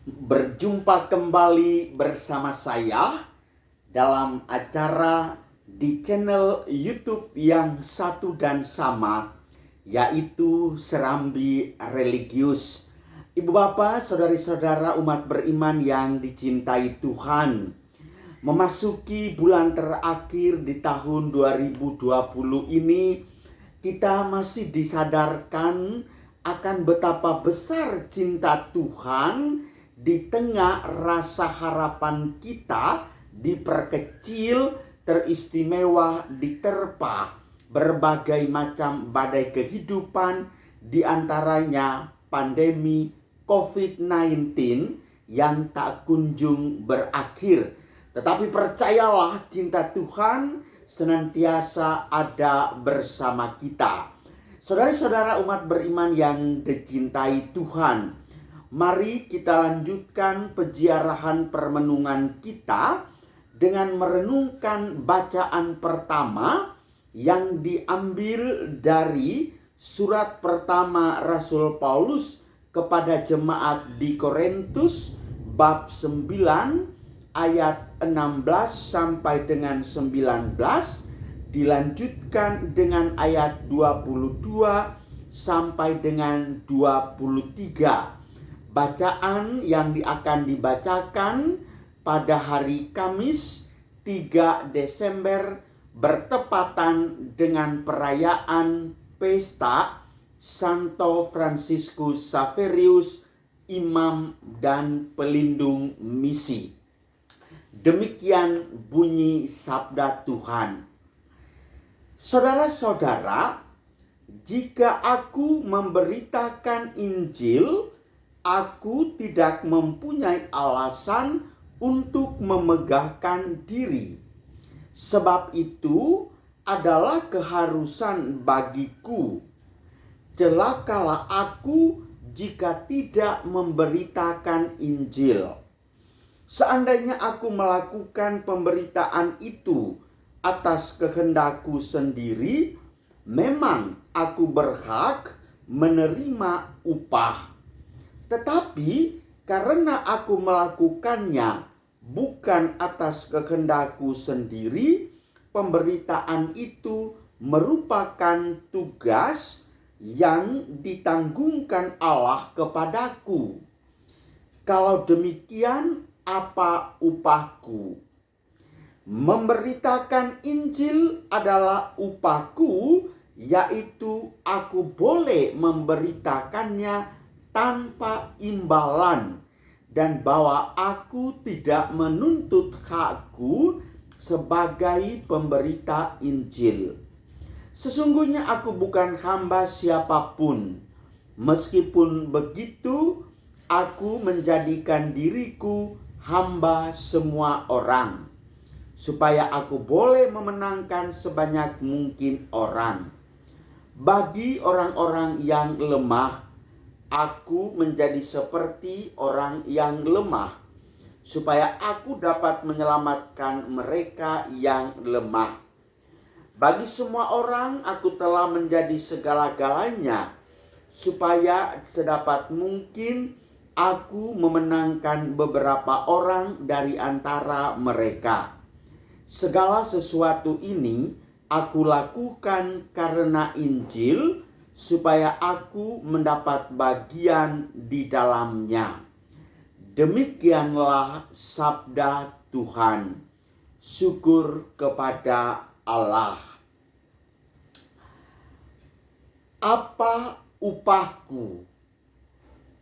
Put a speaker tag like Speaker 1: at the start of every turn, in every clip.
Speaker 1: Berjumpa kembali bersama saya dalam acara di channel YouTube yang satu dan sama, yaitu Serambi Religius. Ibu bapak, saudari-saudara umat beriman yang dicintai Tuhan, memasuki bulan terakhir di tahun 2020 ini, kita masih disadarkan akan betapa besar cinta Tuhan di tengah rasa harapan kita diperkecil, teristimewa, diterpa berbagai macam badai kehidupan, di antaranya pandemi COVID-19 yang tak kunjung berakhir. Tetapi percayalah, cinta Tuhan senantiasa ada bersama kita. Saudari-saudara umat beriman yang dicintai Tuhan, mari kita lanjutkan peziarahan permenungan kita dengan merenungkan bacaan pertama yang diambil dari surat pertama Rasul Paulus kepada jemaat di Korintus bab 9 ayat 16 sampai dengan 19, dilanjutkan dengan ayat 22 sampai dengan 23. Bacaan yang akan dibacakan pada hari Kamis 3 Desember bertepatan dengan perayaan pesta Santo Fransiskus Xaverius, imam dan pelindung misi. Demikian bunyi sabda Tuhan. Saudara-saudara, jika aku memberitakan Injil, aku tidak mempunyai alasan untuk memegahkan diri. Sebab itu adalah keharusan bagiku. Celakalah aku jika tidak memberitakan Injil. Seandainya aku melakukan pemberitaan itu atas kehendakku sendiri, memang aku berhak menerima upah. Tetapi karena aku melakukannya bukan atas kehendakku sendiri, pemberitaan itu merupakan tugas yang ditanggungkan Allah kepadaku. Kalau demikian, apa upahku? Memberitakan Injil adalah upahku, yaitu aku boleh memberitakannya tanpa imbalan, dan bahwa aku tidak menuntut hakku sebagai pemberita Injil. Sesungguhnya aku bukan hamba siapapun. Meskipun begitu, aku menjadikan diriku hamba semua orang, supaya aku boleh memenangkan sebanyak mungkin orang. Bagi orang-orang yang lemah, aku menjadi seperti orang yang lemah, supaya aku dapat menyelamatkan mereka yang lemah. Bagi semua orang aku telah menjadi segala-galanya, supaya sedapat mungkin aku memenangkan beberapa orang dari antara mereka. Segala sesuatu ini aku lakukan karena Injil, supaya aku mendapat bagian di dalamnya. Demikianlah sabda Tuhan. Syukur kepada Allah. Apa upahku?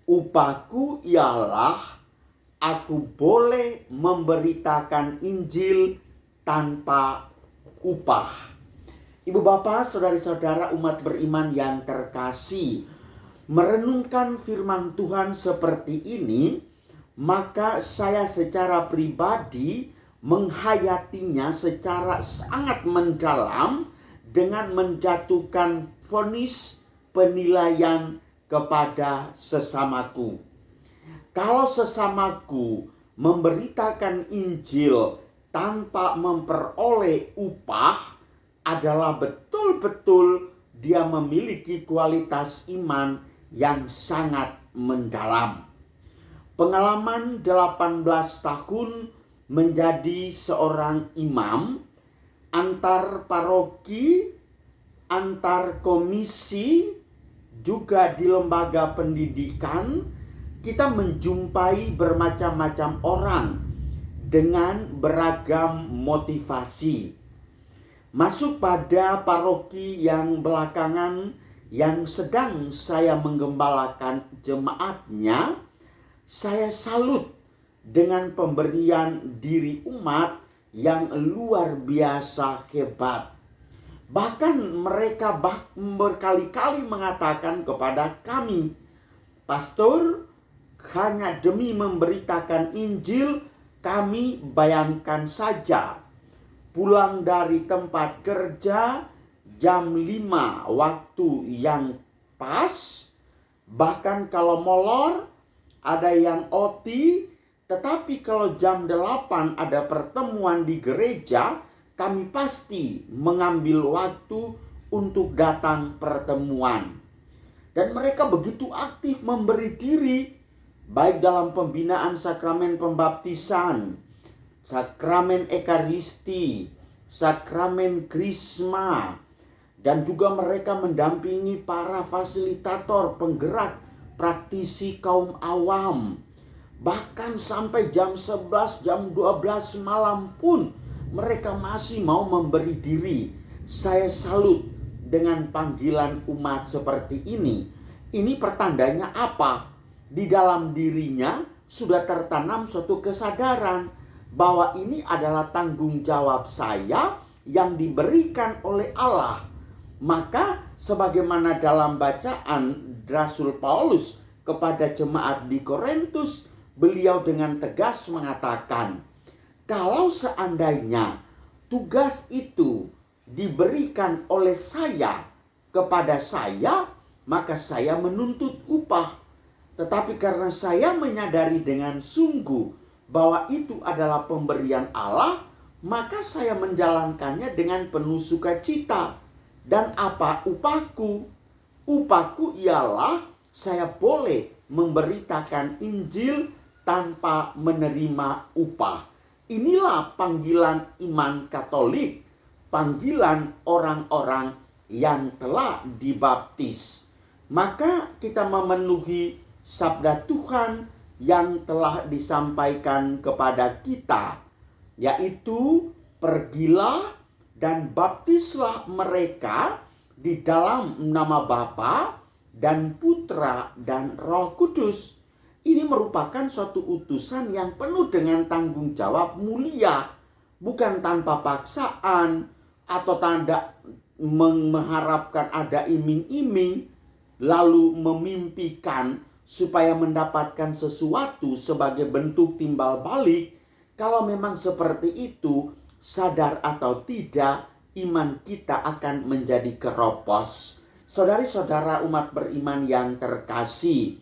Speaker 1: Upahku ialah aku boleh memberitakan Injil tanpa upah. Ibu bapak, saudari-saudara umat beriman yang terkasih, merenungkan firman Tuhan seperti ini, maka saya secara pribadi menghayatinya secara sangat mendalam dengan menjatuhkan vonis penilaian kepada sesamaku. Kalau sesamaku memberitakan Injil tanpa memperoleh upah, adalah betul-betul dia memiliki kualitas iman yang sangat mendalam. Pengalaman 18 tahun menjadi seorang imam, antar paroki, antar komisi, juga di lembaga pendidikan, kita menjumpai bermacam-macam orang dengan beragam motivasi. Masuk pada paroki yang belakangan yang sedang saya menggembalakan jemaatnya, saya salut dengan pemberian diri umat yang luar biasa hebat. Bahkan mereka berkali-kali mengatakan kepada kami, "Pastor, hanya demi memberitakan Injil, kami bayangkan saja pulang dari tempat kerja jam 5 waktu yang pas, bahkan kalau molor ada yang OT, tetapi kalau jam 8 ada pertemuan di gereja, kami pasti mengambil waktu untuk datang pertemuan." Dan mereka begitu aktif memberi diri, baik dalam pembinaan sakramen pembaptisan, sakramen ekaristi, sakramen krisma, dan juga mereka mendampingi para fasilitator, penggerak, praktisi kaum awam. Bahkan sampai jam 11, jam 12 malam pun mereka masih mau memberi diri. Saya salut dengan panggilan umat seperti ini. Ini pertandanya apa? Di dalam dirinya sudah tertanam suatu kesadaran bahwa ini adalah tanggung jawab saya yang diberikan oleh Allah. Maka sebagaimana dalam bacaan Rasul Paulus kepada jemaat di Korintus, beliau dengan tegas mengatakan, kalau seandainya tugas itu diberikan oleh saya kepada saya, maka saya menuntut upah. Tetapi karena saya menyadari dengan sungguh bahwa itu adalah pemberian Allah, maka saya menjalankannya dengan penuh sukacita. Dan apa upahku? Upahku ialah saya boleh memberitakan Injil tanpa menerima upah. Inilah panggilan iman Katolik, panggilan orang-orang yang telah dibaptis. Maka kita memenuhi sabda Tuhan yang telah disampaikan kepada kita, yaitu pergilah dan baptislah mereka di dalam nama Bapa dan Putra dan Roh Kudus. Ini merupakan suatu utusan yang penuh dengan tanggung jawab mulia, bukan tanpa paksaan atau tanda mengharapkan ada iming-iming lalu memimpikan supaya mendapatkan sesuatu sebagai bentuk timbal balik. Kalau memang seperti itu, sadar atau tidak, iman kita akan menjadi keropos. Saudari-saudara umat beriman yang terkasih,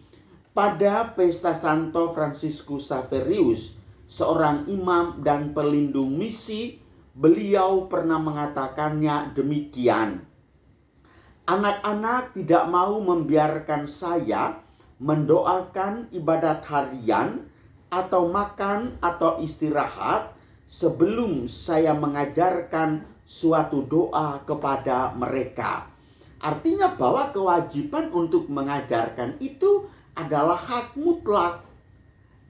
Speaker 1: pada pesta Santo Fransiskus Xaverius, seorang imam dan pelindung misi, beliau pernah mengatakannya demikian, "Anak-anak tidak mau membiarkan saya mendoakan ibadat harian atau makan atau istirahat sebelum saya mengajarkan suatu doa kepada mereka." Artinya bahwa kewajiban untuk mengajarkan itu adalah hak mutlak.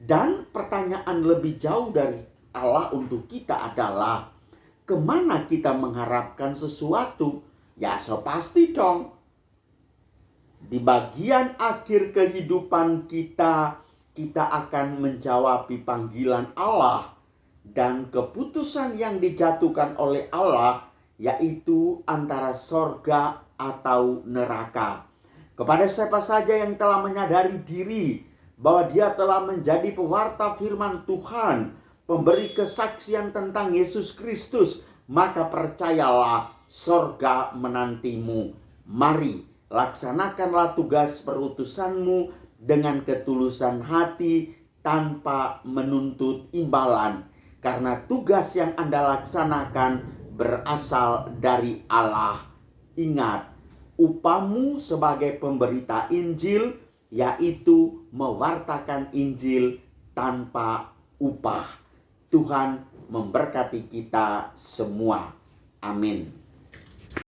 Speaker 1: Dan pertanyaan lebih jauh dari Allah untuk kita adalah, kemana kita mengharapkan sesuatu? Ya, so pasti dong, di bagian akhir kehidupan kita, kita akan menjawab panggilan Allah dan keputusan yang dijatuhkan oleh Allah, yaitu antara sorga atau neraka. Kepada siapa saja yang telah menyadari diri bahwa dia telah menjadi pewarta firman Tuhan, pemberi kesaksian tentang Yesus Kristus, maka percayalah, sorga menantimu. Mari, laksanakanlah tugas perutusanmu dengan ketulusan hati tanpa menuntut imbalan. Karena tugas yang Anda laksanakan berasal dari Allah. Ingat, upahmu sebagai pemberita Injil yaitu mewartakan Injil tanpa upah. Tuhan memberkati kita semua. Amin.